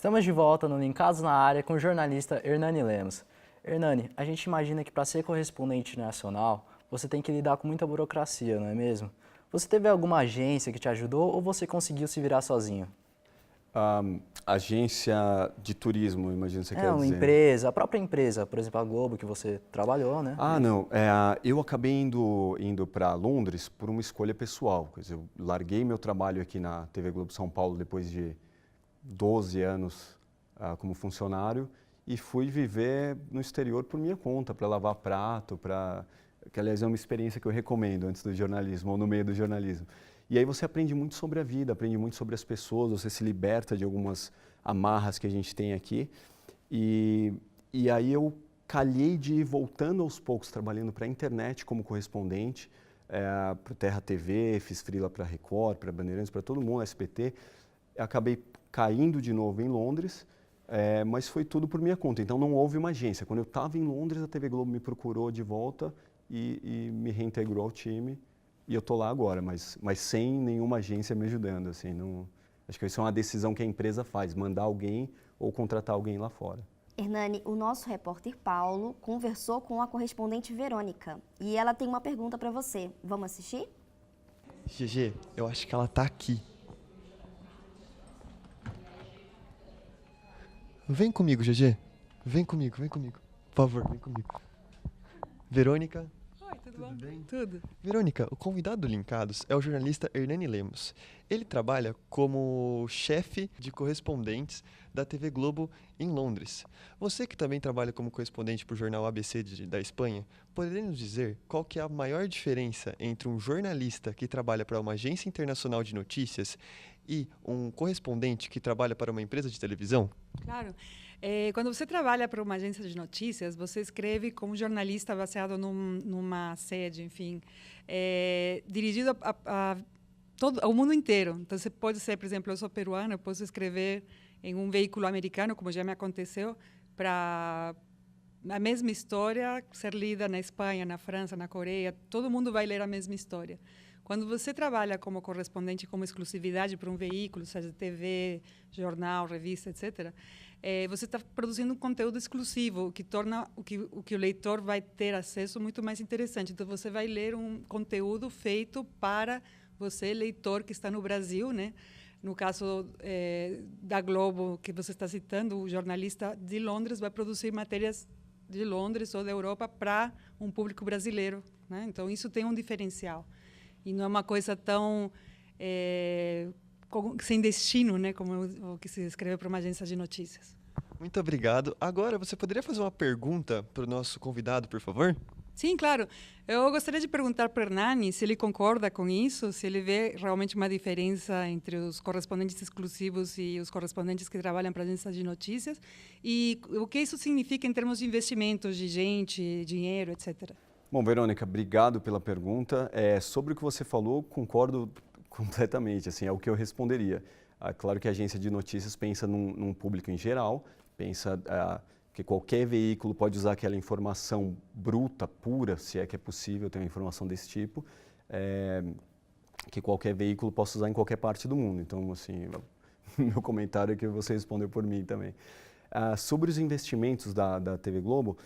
Estamos de volta no Linkados na Área com o jornalista Hernani Lemos. Hernani, a gente imagina que para ser correspondente nacional, você tem que lidar com muita burocracia, não é mesmo? Você teve alguma agência que te ajudou ou você conseguiu se virar sozinho? Agência de turismo, imagino que você quer Uma dizer. empresa, a própria empresa, por exemplo, a Globo, que você trabalhou, né? Não. Eu acabei indo para Londres por uma escolha pessoal. Quer dizer, eu larguei meu trabalho aqui na TV Globo São Paulo depois de 12 anos como funcionário e fui viver no exterior por minha conta, para lavar prato, que aliás é uma experiência que eu recomendo antes do jornalismo ou no meio do jornalismo. E aí você aprende muito sobre a vida, aprende muito sobre as pessoas, você se liberta de algumas amarras que a gente tem aqui. E aí eu calhei de ir voltando aos poucos, trabalhando para a internet como correspondente, para o Terra TV, fiz freela para a Record, para a Bandeirantes, para todo mundo, SBT. Acabei caindo de novo em Londres, mas foi tudo por minha conta, então não houve uma agência. Quando eu estava em Londres, a TV Globo me procurou de volta e me reintegrou ao time. E eu estou lá agora, mas sem nenhuma agência me ajudando. Assim, não, acho que isso é uma decisão que a empresa faz, mandar alguém ou contratar alguém lá fora. Hernani, o nosso repórter Paulo conversou com a correspondente Verônica e ela tem uma pergunta para você. Vamos assistir? GG, eu acho que ela tá aqui. Vem comigo, GG. Vem comigo. Por favor, vem comigo. Verônica. Oi, tudo bom? Bem? Tudo. Verônica, o convidado do Linkados é o jornalista Hernani Lemos. Ele trabalha como chefe de correspondentes da TV Globo em Londres. Você que também trabalha como correspondente para o jornal ABC da Espanha, poderia nos dizer qual que é a maior diferença entre um jornalista que trabalha para uma agência internacional de notícias e um correspondente que trabalha para uma empresa de televisão? Claro. Quando você trabalha para uma agência de notícias, você escreve como jornalista baseado numa sede, enfim, dirigido ao mundo inteiro. Então, você pode ser, por exemplo, eu sou peruana, eu posso escrever em um veículo americano, como já me aconteceu, para a mesma história ser lida na Espanha, na França, na Coreia. Todo mundo vai ler a mesma história. Quando você trabalha como correspondente, como exclusividade para um veículo, seja TV, jornal, revista, etc., você está produzindo um conteúdo exclusivo, o que torna o que o leitor vai ter acesso muito mais interessante. Então, você vai ler um conteúdo feito para você, leitor, que está no Brasil, né? No caso da Globo, que você está citando, o jornalista de Londres vai produzir matérias de Londres ou da Europa para um público brasileiro, né? Então, isso tem um diferencial. E não é uma coisa tão sem destino, né, como o que se escreve para uma agência de notícias. Muito obrigado. Agora, você poderia fazer uma pergunta para o nosso convidado, por favor? Sim, claro. Eu gostaria de perguntar para o Hernani se ele concorda com isso, se ele vê realmente uma diferença entre os correspondentes exclusivos e os correspondentes que trabalham para agências de notícias e o que isso significa em termos de investimentos, de gente, dinheiro, etc. Bom, Verônica, obrigado pela pergunta. Sobre o que você falou, concordo completamente, assim, é o que eu responderia. Claro que a agência de notícias pensa num público em geral, pensa que qualquer veículo pode usar aquela informação bruta, pura, se é que é possível ter uma informação desse tipo, que qualquer veículo possa usar em qualquer parte do mundo. Então, assim, meu comentário é que você respondeu por mim também. Sobre os investimentos da TV Globo,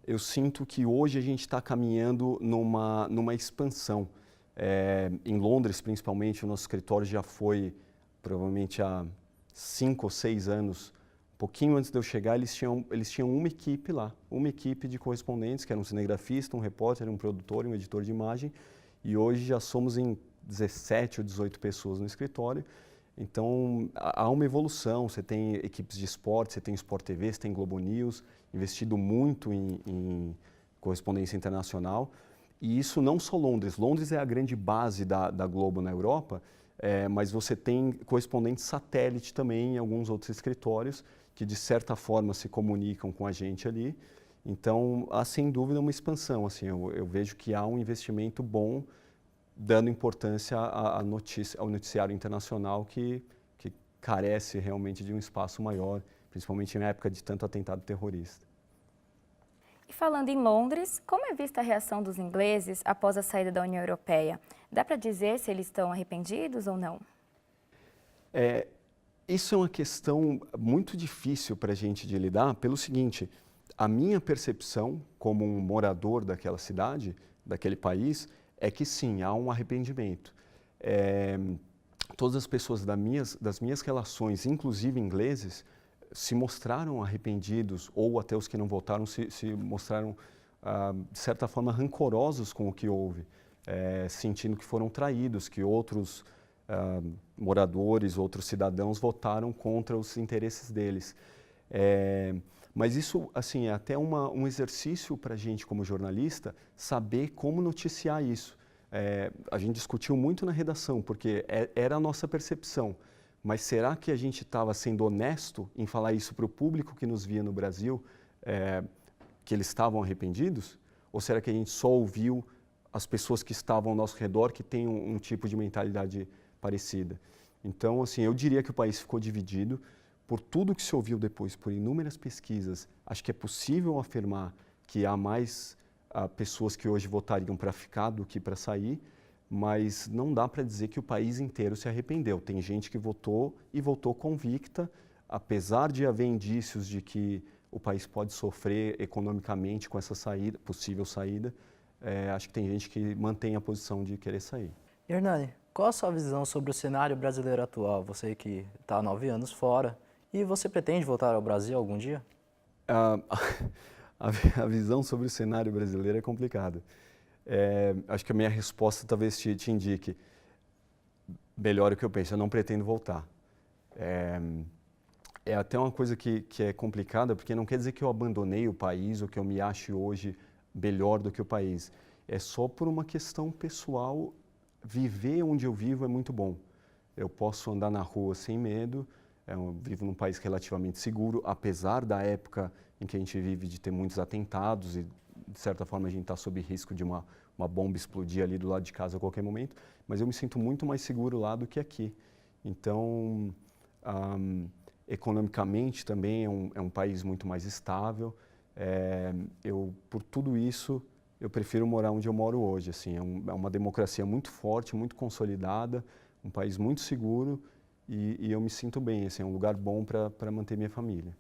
eu sinto que hoje a gente está caminhando numa expansão. Em Londres, principalmente, o nosso escritório já foi, provavelmente há 5 ou 6 anos, um pouquinho antes de eu chegar, eles tinham uma equipe lá, uma equipe de correspondentes, que era um cinegrafista, um repórter, um produtor e um editor de imagem, e hoje já somos em 17 ou 18 pessoas no escritório. Então, há uma evolução, você tem equipes de esporte, você tem Sport TV, você tem Globo News, investido muito em correspondência internacional, e isso não só Londres. Londres é a grande base da Globo na Europa, mas você tem correspondentes satélite também em alguns outros escritórios que, de certa forma, se comunicam com a gente ali. Então, há sem dúvida uma expansão. Assim, eu vejo que há um investimento bom, dando importância ao noticiário internacional que carece realmente de um espaço maior, principalmente na época de tanto atentado terrorista. E falando em Londres, como é vista a reação dos ingleses após a saída da União Europeia? Dá para dizer se eles estão arrependidos ou não? Isso é uma questão muito difícil para a gente de lidar pelo seguinte, a minha percepção como um morador daquela cidade, daquele país, é que sim, há um arrependimento. Todas as pessoas das minhas relações, inclusive ingleses, se mostraram arrependidos, ou até os que não votaram se mostraram, de certa forma, rancorosos com o que houve, sentindo que foram traídos, que outros moradores, outros cidadãos votaram contra os interesses deles. Mas isso, assim, é até um exercício para a gente como jornalista saber como noticiar isso. A gente discutiu muito na redação, porque era a nossa percepção. Mas será que a gente estava sendo honesto em falar isso para o público que nos via no Brasil, que eles estavam arrependidos? Ou será que a gente só ouviu as pessoas que estavam ao nosso redor que têm um tipo de mentalidade parecida? Então, assim, eu diria que o país ficou dividido. Por tudo que se ouviu depois, por inúmeras pesquisas, acho que é possível afirmar que há mais pessoas que hoje votariam para ficar do que para sair, mas não dá para dizer que o país inteiro se arrependeu. Tem gente que votou e votou convicta, apesar de haver indícios de que o país pode sofrer economicamente com essa saída, possível saída. Acho que tem gente que mantém a posição de querer sair. Hernani, qual a sua visão sobre o cenário brasileiro atual? Você que está há 9 anos fora, e você pretende voltar ao Brasil algum dia? A visão sobre o cenário brasileiro é complicada. Acho que a minha resposta talvez te indique melhor o que eu penso. Eu não pretendo voltar. É até uma coisa que é complicada, porque não quer dizer que eu abandonei o país ou que eu me ache hoje melhor do que o país. É só por uma questão pessoal. Viver onde eu vivo é muito bom. Eu posso andar na rua sem medo. Eu vivo num país relativamente seguro, apesar da época em que a gente vive de ter muitos atentados e, de certa forma, a gente está sob risco de uma bomba explodir ali do lado de casa a qualquer momento, mas eu me sinto muito mais seguro lá do que aqui. Então, economicamente também é um país muito mais estável. Por tudo isso, eu prefiro morar onde eu moro hoje. Assim, é uma democracia muito forte, muito consolidada, um país muito seguro. E eu me sinto bem, assim, é um lugar bom para manter minha família.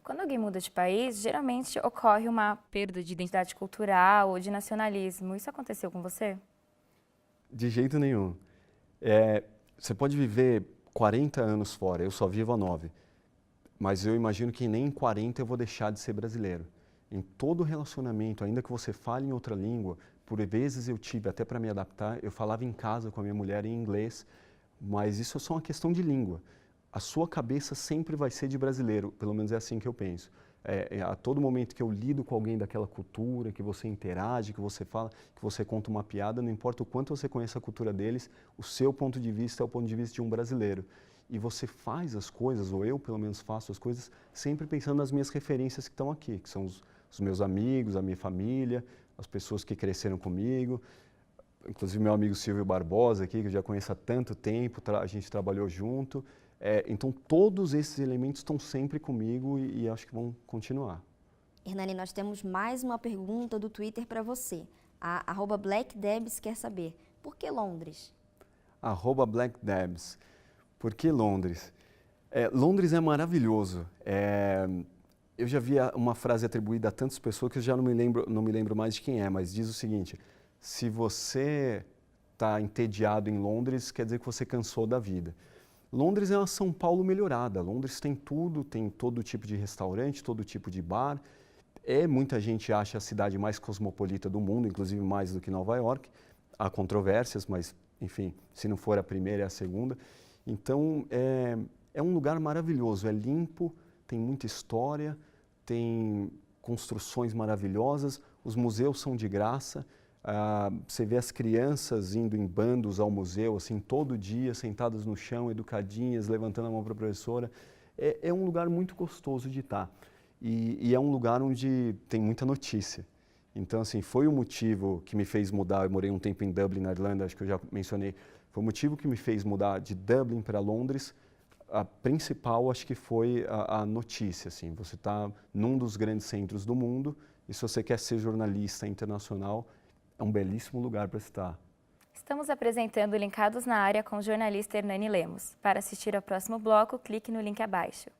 Quando alguém muda de país, geralmente ocorre uma perda de identidade cultural ou de nacionalismo. Isso aconteceu com você? De jeito nenhum. Você pode viver 40 anos fora, eu só vivo há 9. Mas eu imagino que nem em 40 eu vou deixar de ser brasileiro. Em todo relacionamento, ainda que você fale em outra língua, por vezes eu tive, até para me adaptar, eu falava em casa com a minha mulher em inglês, mas isso é só uma questão de língua. A sua cabeça sempre vai ser de brasileiro, pelo menos é assim que eu penso. A todo momento que eu lido com alguém daquela cultura, que você interage, que você fala, que você conta uma piada, não importa o quanto você conhece a cultura deles, o seu ponto de vista é o ponto de vista de um brasileiro. E você faz as coisas, ou eu pelo menos faço as coisas, sempre pensando nas minhas referências que estão aqui, que são os meus amigos, a minha família, as pessoas que cresceram comigo. Inclusive meu amigo Silvio Barbosa aqui, que eu já conheço há tanto tempo, a gente trabalhou junto. Então todos esses elementos estão sempre comigo e acho que vão continuar. Hernani, nós temos mais uma pergunta do Twitter para você. A @BlackDebs quer saber, por que Londres? @BlackDebs. Por que Londres? Londres é maravilhoso. Eu já vi uma frase atribuída a tantas pessoas que eu já não me lembro mais de quem é, mas diz o seguinte: se você está entediado em Londres, quer dizer que você cansou da vida. Londres é uma São Paulo melhorada. Londres tem tudo, tem todo tipo de restaurante, todo tipo de bar. Muita gente acha a cidade mais cosmopolita do mundo, inclusive mais do que Nova York. Há controvérsias, mas, enfim, se não for a primeira, é a segunda. Então, é um lugar maravilhoso, é limpo, tem muita história, tem construções maravilhosas, os museus são de graça. Você vê as crianças indo em bandos ao museu, assim, todo dia, sentadas no chão, educadinhas, levantando a mão para a professora. É um lugar muito gostoso de estar. E é um lugar onde tem muita notícia. Então, assim, foi o motivo que me fez mudar. Eu morei um tempo em Dublin, na Irlanda, acho que eu já mencionei. Foi o motivo que me fez mudar de Dublin para Londres. A principal, acho que foi a notícia, assim. Você está num dos grandes centros do mundo e se você quer ser jornalista internacional, é um belíssimo lugar para estar. Estamos apresentando Linkados na Área com o jornalista Hernani Lemos. Para assistir ao próximo bloco, clique no link abaixo.